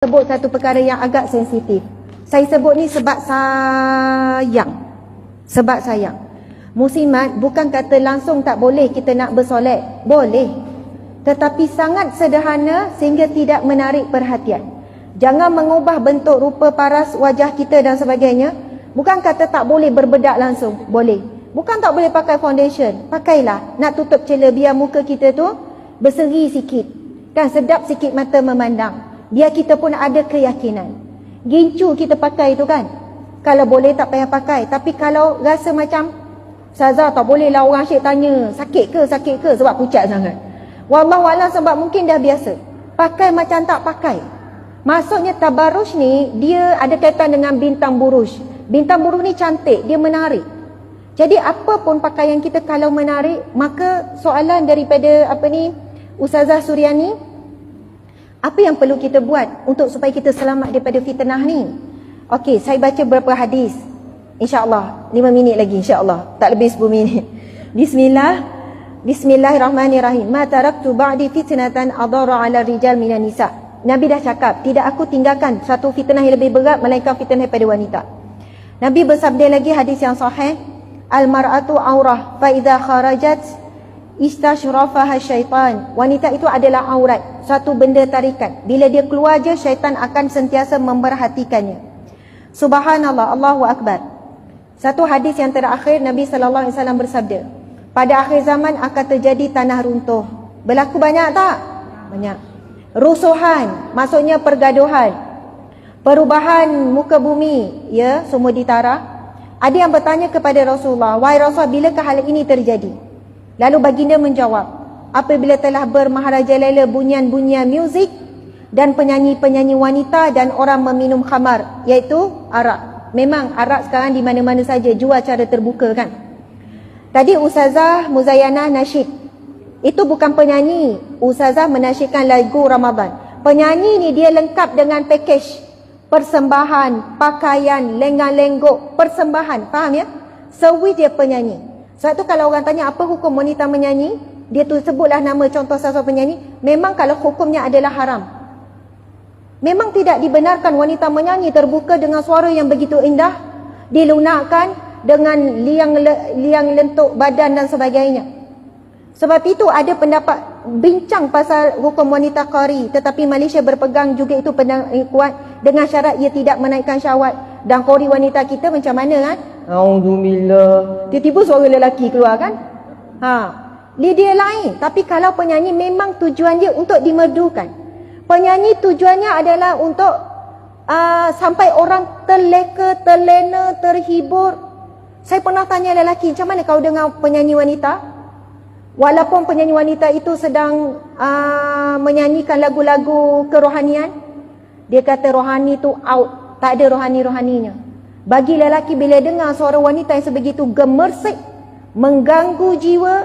sebut satu perkara yang agak sensitif. Saya sebut ni sebab sayang. Sebab sayang. Muslimat bukan kata langsung tak boleh kita nak bersolat. Boleh. Tetapi sangat sederhana sehingga tidak menarik perhatian. Jangan mengubah bentuk rupa paras wajah kita dan sebagainya. Bukan kata tak boleh berbedak langsung. Boleh. Bukan tak boleh pakai foundation. Pakailah. Nak tutup celah biar muka kita tu berseri sikit. Kan sedap sikit mata memandang. Biar kita pun ada keyakinan. Gincu kita pakai tu kan. Kalau boleh tak payah pakai. Tapi kalau rasa macam Ustazah tak boleh lah orang asyik tanya sakit ke sebab pucat sangat. Wallahualam sebab mungkin dah biasa. Pakai macam tak pakai. Maksudnya tabaruj ni dia ada kaitan dengan bintang buruj. Bintang buruj ni cantik, dia menarik. Jadi apa pun pakaian kita kalau menarik, maka soalan daripada Ustazah Suryani, apa yang perlu kita buat untuk supaya kita selamat daripada fitnah ni? Okey, saya baca beberapa hadis. InsyaAllah 5 minit lagi, insyaAllah tak lebih 10 minit. Bismillahirrahmanirrahim. Ma taraktu ba'di fitnatan adara 'ala rijal minan nisa. Nabi dah cakap, tidak aku tinggalkan satu fitnah yang lebih berat melainkan fitnah daripada wanita. Nabi bersabda lagi hadis yang sahih, al-mar'atu aurah fa idza kharajat istashrafaha syaitan. Wanita itu adalah aurat, satu benda tarikan. Bila dia keluar je, syaitan akan sentiasa memperhatikannya. Subhanallah, Allahu akbar. Satu hadis yang terakhir, Nabi sallallahu alaihi wasallam bersabda, pada akhir zaman akan terjadi tanah runtuh. Berlaku banyak tak? Banyak. Rusuhan, maksudnya pergaduhan. Perubahan muka bumi, ya, semua ditara. Ada yang bertanya kepada Rasulullah, wahai Rasulullah, bilakah hal ini terjadi? Lalu baginda menjawab, apabila telah bermaharajalela bunyian-bunyian muzik dan penyanyi-penyanyi wanita dan orang meminum khamar, iaitu arak. Memang arak sekarang di mana-mana saja jual cara terbuka kan. Tadi Ustazah Muzayanah nasyid. Itu bukan penyanyi. Ustazah menasyidkan lagu Ramadan. Penyanyi ni dia lengkap dengan package persembahan, pakaian, lengan-lenggok, persembahan. Faham ya? Sewi dia penyanyi. Sebab tu kalau orang tanya apa hukum wanita menyanyi, dia tu sebutlah nama contoh salah satu penyanyi. Memang kalau hukumnya adalah haram. Memang tidak dibenarkan wanita menyanyi terbuka dengan suara yang begitu indah, dilunakkan dengan liang lentuk badan dan sebagainya. Sebab itu ada pendapat bincang pasal hukum wanita qari, tetapi Malaysia berpegang juga itu kuat dengan syarat ia tidak menaikkan syahwat. Dan qari wanita kita macam mana kan? Auzubillah. Tiba-tiba suara lelaki keluar kan? Dia lain. Tapi kalau penyanyi memang tujuan dia untuk dimerdukan. Penyanyi tujuannya adalah untuk sampai orang terleka, terlena, terhibur. Saya pernah tanya lelaki, macam mana kau dengar penyanyi wanita? Walaupun penyanyi wanita itu sedang menyanyikan lagu-lagu kerohanian, dia kata rohani tu out, tak ada rohani-rohaninya. Bagi lelaki bila dengar suara wanita yang sebegitu gemersik, mengganggu jiwa,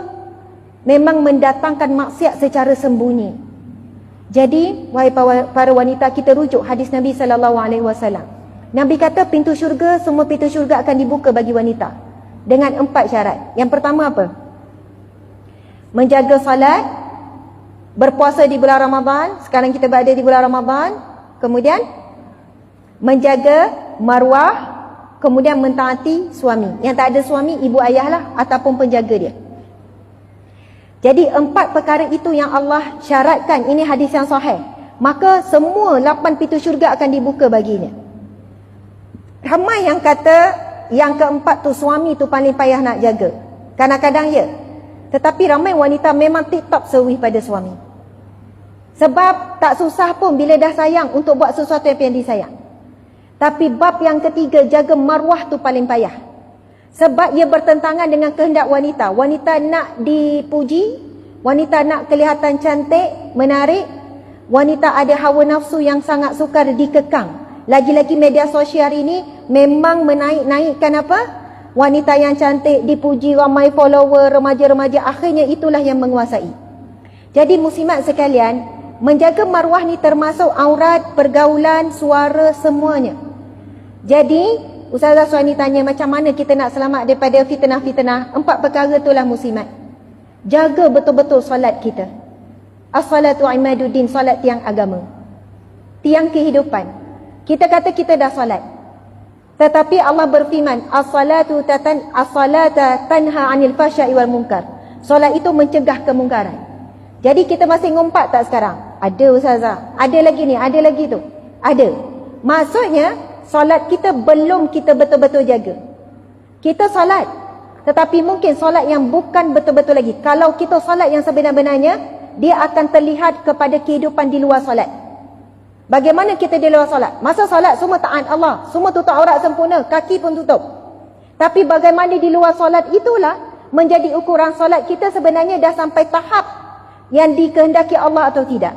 memang mendatangkan maksiat secara sembunyi. Jadi, wahai para wanita, kita rujuk hadis Nabi SAW. Nabi kata pintu syurga, semua pintu syurga akan dibuka bagi wanita dengan 4 syarat. Yang pertama apa? Menjaga salat, berpuasa di bulan Ramadan. Sekarang kita berada di bulan Ramadan. Kemudian menjaga maruah, kemudian mentaati suami. Yang tak ada suami, ibu ayah lah ataupun penjaga dia. Jadi 4 perkara itu yang Allah syaratkan. Ini hadis yang sahih. Maka semua 8 pintu syurga akan dibuka baginya. Ramai yang kata yang keempat tu suami tu paling payah nak jaga. Kadang-kadang ya. Tetapi ramai wanita memang tip-top sewi pada suami. Sebab tak susah pun bila dah sayang untuk buat sesuatu yang disayang. Tapi bab yang ketiga, jaga maruah tu paling payah. Sebab ia bertentangan dengan kehendak wanita. Wanita nak dipuji, wanita nak kelihatan cantik, menarik. Wanita ada hawa nafsu yang sangat sukar dikekang. Lagi-lagi media sosial ini memang menaik-naikkan apa? Wanita yang cantik, dipuji, ramai follower, remaja-remaja. Akhirnya itulah yang menguasai. Jadi muslimat sekalian, menjaga maruah ni termasuk aurat, pergaulan, suara, semuanya. Jadi Ustazah Suhani tanya macam mana kita nak selamat daripada fitnah-fitnah. 4 perkara itulah muslimat. Jaga betul-betul solat kita. As-salatu imaduddin, solat tiang agama. tiang kehidupan. Kita kata kita dah solat, tetapi Allah berfirman, as-salata tanha 'anil fahsya'i wal munkar. Solat itu mencegah kemungkaran. Jadi kita masih ngumpat tak sekarang? Ada ustazah, ada lagi ni, ada lagi tu. Ada. Maksudnya solat kita belum kita betul-betul jaga. Kita solat, tetapi mungkin solat yang bukan betul-betul lagi. Kalau kita solat yang sebenar-benarnya, dia akan terlihat kepada kehidupan di luar solat. Bagaimana kita di luar solat? Masa solat semua taat Allah, semua tutup aurat sempurna, kaki pun tutup. Tapi bagaimana di luar solat, itulah menjadi ukuran solat kita sebenarnya dah sampai tahap yang dikehendaki Allah atau tidak.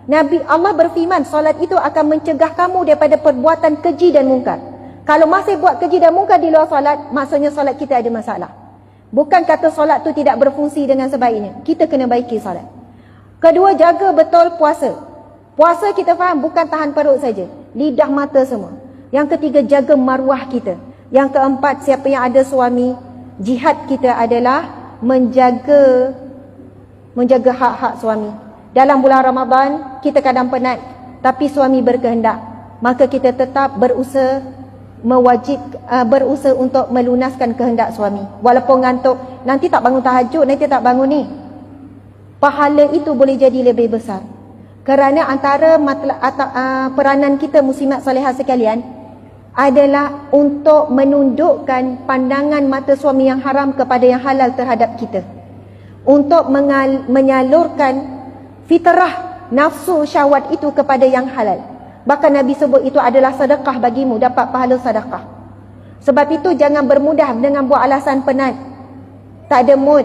Nabi Allah berfirman, solat itu akan mencegah kamu daripada perbuatan keji dan mungkar. Kalau masih buat keji dan mungkar di luar solat, maksudnya solat kita ada masalah. Bukan kata solat tu tidak berfungsi dengan sebaiknya. Kita kena baiki solat. Kedua, jaga betul puasa. Puasa kita faham bukan tahan perut saja, lidah mata semua. Yang ketiga, jaga maruah kita. Yang keempat, siapa yang ada suami, jihad kita adalah menjaga hak-hak suami. Dalam bulan Ramadan kita kadang penat, tapi suami berkehendak, maka kita tetap berusaha untuk melunaskan kehendak suami. Walaupun ngantuk, nanti tak bangun tahajud, nanti tak bangun ni, pahala itu boleh jadi lebih besar. Kerana antara peranan kita muslimat salihah sekalian adalah untuk menundukkan pandangan mata suami yang haram kepada yang halal terhadap kita, untuk menyalurkan fitrah nafsu syahwat itu kepada yang halal. Bahkan Nabi sebut itu adalah sedekah bagimu, dapat pahala sedekah. Sebab itu jangan bermudah dengan buat alasan penat, tak ada mood,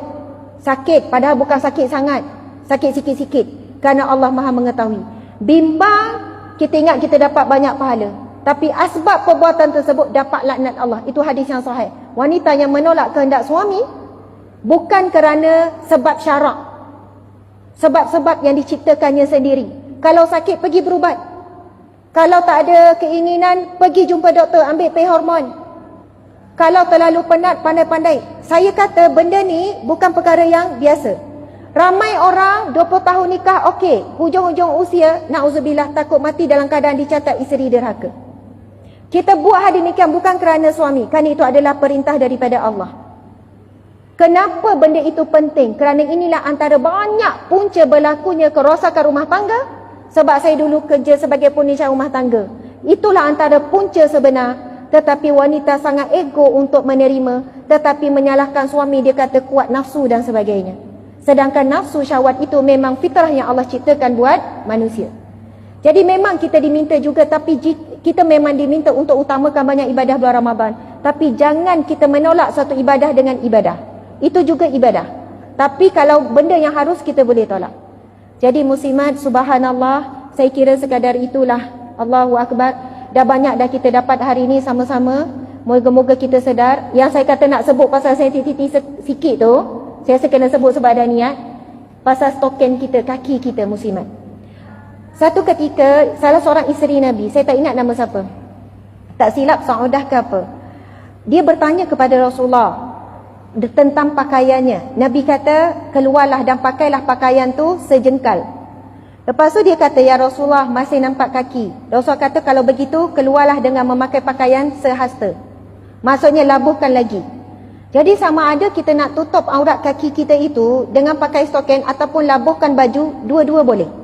sakit, padahal bukan sakit sangat, sakit sikit-sikit, kerana Allah Maha mengetahui. Bimbang, kita ingat kita dapat banyak pahala, tapi asbab perbuatan tersebut dapat laknat Allah. Itu hadis yang sahih. Wanita yang menolak kehendak suami bukan kerana sebab syarak, sebab-sebab yang diciptakannya sendiri. Kalau sakit, pergi berubat. Kalau tak ada keinginan, pergi jumpa doktor, ambil pil hormon. Kalau terlalu penat, pandai-pandai. Saya kata benda ni bukan perkara yang biasa. Ramai orang 20 tahun nikah, okey, hujung-hujung usia, na'udzubillah, takut mati dalam keadaan dicatat isteri derhaka. Kita buat hal demikian bukan kerana suami, kerana itu adalah perintah daripada Allah. Kenapa benda itu penting? Kerana inilah antara banyak punca berlakunya kerosakan rumah tangga. Sebab saya dulu kerja sebagai penisha rumah tangga. Itulah antara punca sebenar. Tetapi wanita sangat ego untuk menerima, tetapi menyalahkan suami, dia kata kuat nafsu dan sebagainya. Sedangkan nafsu syahwat itu memang fitrah yang Allah ciptakan buat manusia. Jadi memang kita diminta juga, tapi kita memang diminta untuk utamakan banyak ibadah bulan Ramadan. Tapi jangan kita menolak satu ibadah dengan ibadah. Itu juga ibadah. Tapi kalau benda yang harus, kita boleh tolak. Jadi muslimat, subhanallah, saya kira sekadar itulah. Allahu Akbar. Dah banyak dah kita dapat hari ini sama-sama. Moga-moga kita sedar. Yang saya kata nak sebut pasal sensitiviti sikit tu, saya rasa kena sebut sebab ada niat. Pasal stoken kita, kaki kita muslimat. Satu ketika, salah seorang isteri Nabi, saya tak ingat nama siapa, tak silap Saudah ke apa, dia bertanya kepada Rasulullah tentang pakaiannya. Nabi kata, keluarlah dan pakailah pakaian tu sejengkal. Lepas tu dia kata, ya Rasulullah, masih nampak kaki. Rasulullah kata, kalau begitu keluarlah dengan memakai pakaian sehasta. Maksudnya labuhkan lagi. Jadi sama ada kita nak tutup aurat kaki kita itu dengan pakai stoken ataupun labuhkan baju, dua-dua boleh.